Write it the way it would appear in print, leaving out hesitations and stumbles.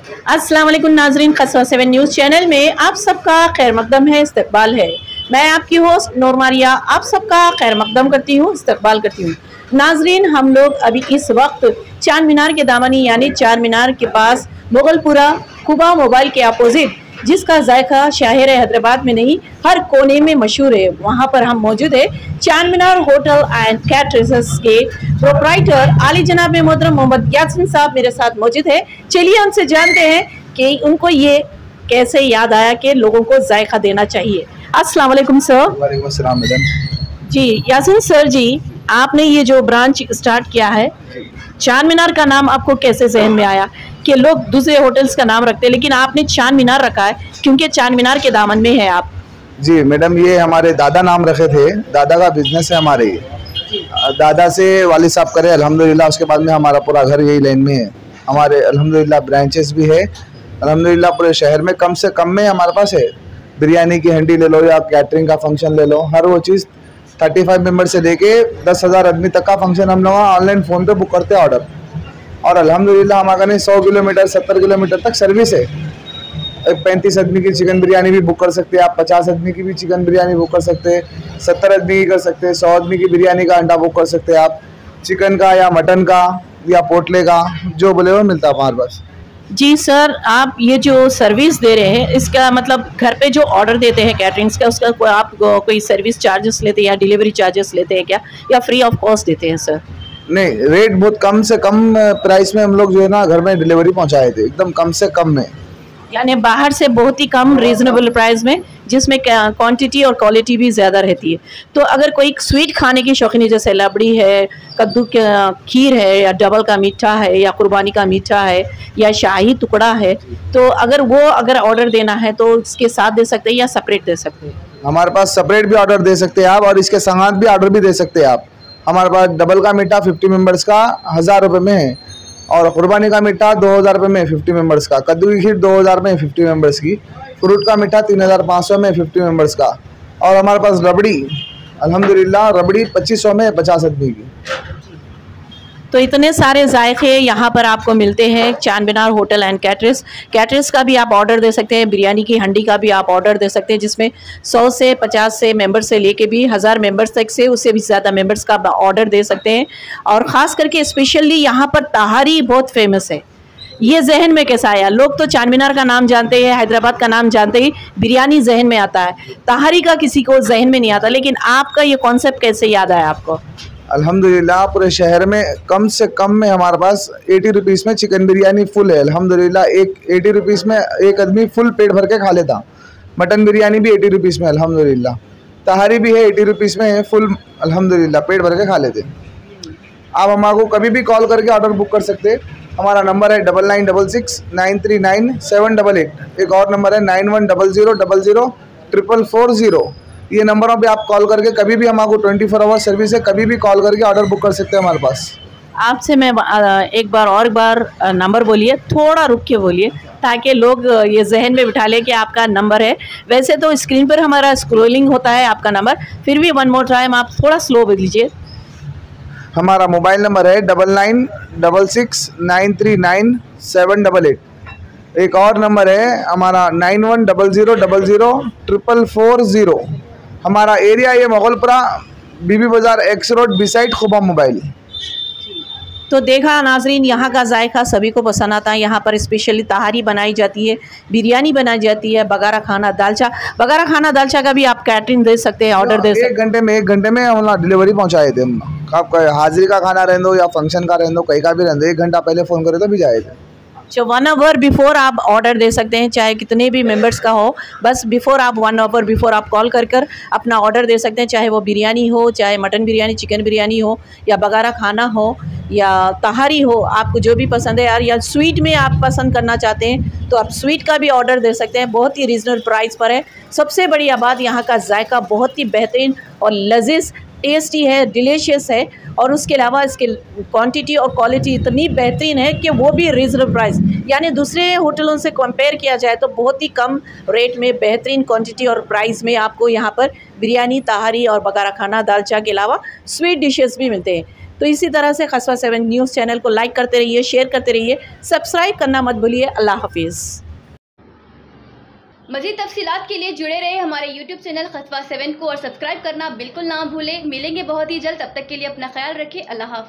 अस्सलाम वालेकुम नाजरीन, खसवा 7 न्यूज़ चैनल में आप सबका खैर मकदम है, इस्तकबाल है। मैं आपकी होस्ट नूर मारिया आप सबका खैर मकदम करती हूँ, इस्तकबाल करती हूँ। नाजरीन, हम लोग अभी इस वक्त चांद मीनार के दामनी यानी चार मीनार के पास मुगलपुरा कुबा मोबाइल के अपोजिट, जिसका जायका शहर हैदराबाद में नहीं हर कोने में मशहूर है, वहाँ पर हम मौजूद है। चांद मीनार होटल एंड कैटरर्स के प्रोप्राइटर आली जनाब मोहतरम मोहम्मद यासीन साहब मेरे साथ मौजूद है। चलिए उनसे जानते हैं कि उनको ये कैसे याद आया कि लोगों को जायका देना चाहिए। अस्सलाम वालेकुम सर। वालेकुम अस्सलाम मैडम। जी यासीन सर जी, आपने ये जो ब्रांच स्टार्ट किया है, चांद मीनार का नाम आपको कैसे जहन में आया कि लोग दूसरे होटल्स का नाम रखते हैं लेकिन आपने चांद मीनार रखा है, क्योंकि चांद मीनार के दामन में है आप? जी मैडम, ये हमारे दादा नाम रखे थे, दादा का बिजनेस है हमारे। दादा से वालिद साहब करे अल्हम्दुलिल्लाह, उसके बाद में हमारा पूरा घर यही लाइन में है। हमारे अल्हम्दुलिल्लाह ब्रांचेस भी है अल्हम्दुलिल्लाह पूरे शहर में। कम से कम में हमारे पास है, बिरयानी की हंडी ले लो या कैटरिंग का फंक्शन ले लो, हर वो चीज़ 35 मेंबर से लेके 10,000 आदमी तक का फंक्शन हम लोग ऑनलाइन फ़ोन पे बुक करते हैं ऑर्डर। और अल्हम्दुलिल्लाह हमारे नहीं 100 किलोमीटर 70 किलोमीटर तक सर्विस है। 35 आदमी की चिकन बिरयानी भी बुक कर सकते हैं आप, 50 आदमी की भी चिकन बिरयानी बुक कर सकते हैं, 70 आदमी की कर सकते हैं, 100 आदमी की बिरयानी का अंडा बुक कर सकते हैं आप। चिकन का या मटन का या पोटले का जो बोले वो मिलता है हमारे पास। जी सर, आप ये जो सर्विस दे रहे हैं, इसका मतलब घर पे जो ऑर्डर देते हैं कैटरिंग्स का, उसका आप कोई सर्विस चार्जेस लेते हैं या डिलीवरी चार्जेस लेते हैं क्या, या फ्री ऑफ कॉस्ट देते हैं सर? नहीं, रेट बहुत कम से कम प्राइस में हम लोग जो है ना घर में डिलीवरी पहुंचाए थे, एकदम कम से कम में। यानी बाहर से बहुत ही कम रीजनेबल प्राइस में, जिसमें क्वांटिटी और क्वालिटी भी ज़्यादा रहती है। तो अगर कोई स्वीट खाने की शौकीन है, जैसे लबड़ी है, कद्दू का खीर है, या डबल का मीठा है, या कुर्बानी का मीठा है, या शाही टुकड़ा है, तो अगर ऑर्डर देना है तो इसके साथ दे सकते हैं या सेपरेट दे सकते हैं? हमारे पास सेपरेट भी ऑर्डर दे सकते हैं आप, और इसके संगात भी ऑर्डर भी दे सकते हैं आप। हमारे पास डबल का मीठा 50 मेंबर्स का 1000 रुपये में है, और कुर्बानी का मीठा 2000 रुपये में 50 मेंबर्स का, कद्दू की खीर 2000 में 50 मेंबर्स की, फ्रूट का मीठा 3500 में 50 मेंबर्स का, और हमारे पास रबड़ी अल्हम्दुलिल्लाह रबड़ी 2500 में 50 आदमी की। तो इतने सारे जायके यहाँ पर आपको मिलते हैं चांद मीनार होटल एंड कैटरर्स का भी आप ऑर्डर दे सकते हैं, बिरयानी की हंडी का भी आप ऑर्डर दे सकते हैं, जिसमें 100 से 50 से मेंबर से लेके भी 1000 मेंबर्स तक से उससे भी ज़्यादा मेंबर्स का ऑर्डर दे सकते हैं। और ख़ास करके स्पेशली यहाँ पर तहारी बहुत फेमस है। ये जहन में कैसा आया? लोग तो चांद मीनार का नाम जानते हैं, हैदराबाद का नाम जानते ही बिरयानी जहन में आता है, तहारी का किसी को जहन में नहीं आता, लेकिन आपका ये कॉन्सेप्ट कैसे याद आया आपको? अल्हम्दुलिल्लाह पूरे शहर में कम से कम में हमारे पास 80 रुपीज़ में चिकन बिरयानी फुल है अल्हम्दुलिल्लाह। एक 80 रुपीज़ में एक आदमी फुल पेट भर के खा लेता। मटन बिरयानी भी 80 रुपीज़ में अल्हम्दुलिल्लाह। तहारी भी है 80 रुपीज़ में है फुल अल्हम्दुलिल्लाह, पेट भर के खा लेते। आप हमारे कभी भी कॉल करके ऑर्डर बुक कर सकते हैं। हमारा नंबर है 9966 939 788। एक और नंबर है 9100000440। ये नंबरों पे आप कॉल करके कभी भी, हमारे 24 आवर सर्विस है, कभी भी कॉल करके ऑर्डर बुक कर सकते हैं हमारे पास। आपसे मैं एक बार नंबर बोलिए, थोड़ा रुक के बोलिए ताकि लोग ये जहन में बिठा लें कि आपका नंबर है। वैसे तो स्क्रीन पर हमारा स्क्रॉलिंग होता है आपका नंबर, फिर भी वन मोर टाइम आप थोड़ा स्लो बोल लीजिए। हमारा मोबाइल नंबर है 9966 939 788। एक और नंबर है हमारा 9100000440। हमारा एरिया ये मुगलपुरा बीबी बाज़ार एक्स रोड बिसाइड खुबा मोबाइल। तो देखा नाजरीन, यहाँ का जायका सभी को पसंद आता है। यहाँ पर स्पेशली तहारी बनाई जाती है, बिरयानी बनाई जाती है, बगारा खाना दालचा का भी आप कैटरिंग दे सकते हैं, ऑर्डर दे सकते हैं। 1 घंटे में हम डिलीवरी पहुँचाए थे। आप हाजिरी का खाना रहने दो या फंक्शन का रहने दो, कहीं का भी रहने दो, 1 घंटा पहले फ़ोन करे तो भी जाए थे। 1 आवर बिफोर आप ऑर्डर दे सकते हैं, चाहे कितने भी मेंबर्स का हो, बस बिफोर आप 1 आवर बिफोर आप कॉल कर अपना ऑर्डर दे सकते हैं। चाहे वो बिरयानी हो, चाहे मटन बिरयानी, चिकन बिरयानी हो, या बगारा खाना हो, या तहारी हो, आपको जो भी पसंद है यार, या स्वीट में आप पसंद करना चाहते हैं तो आप स्वीट का भी ऑर्डर दे सकते हैं। बहुत ही रीज़नेबल प्राइस पर है। सबसे बढ़िया बात, यहाँ का जायका बहुत ही बेहतरीन और लजीज टेस्टी है, डिलीशियस है, और उसके अलावा इसकी क्वांटिटी और क्वालिटी इतनी बेहतरीन है कि वो भी रीज़नेबल प्राइस, यानी दूसरे होटलों से कंपेयर किया जाए तो बहुत ही कम रेट में बेहतरीन क्वांटिटी और प्राइस में आपको यहाँ पर बिरयानी, तहारी और बगारा खाना, दालचा के अलावा स्वीट डिशेस भी मिलते हैं। तो इसी तरह से कस्बा 7 न्यूज़ चैनल को लाइक करते रहिए, शेयर करते रहिए, सब्सक्राइब करना मत भूलिए। अल्लाह हाफिज़। मज़ीद तफसीलात के लिए जुड़े रहे हमारे YouTube चैनल कस्बा 7 को और सब्सक्राइब करना बिल्कुल ना भूलें। मिलेंगे बहुत ही जल्द, तब तक के लिए अपना ख्याल रखें। अल्लाह हाफ़िज़।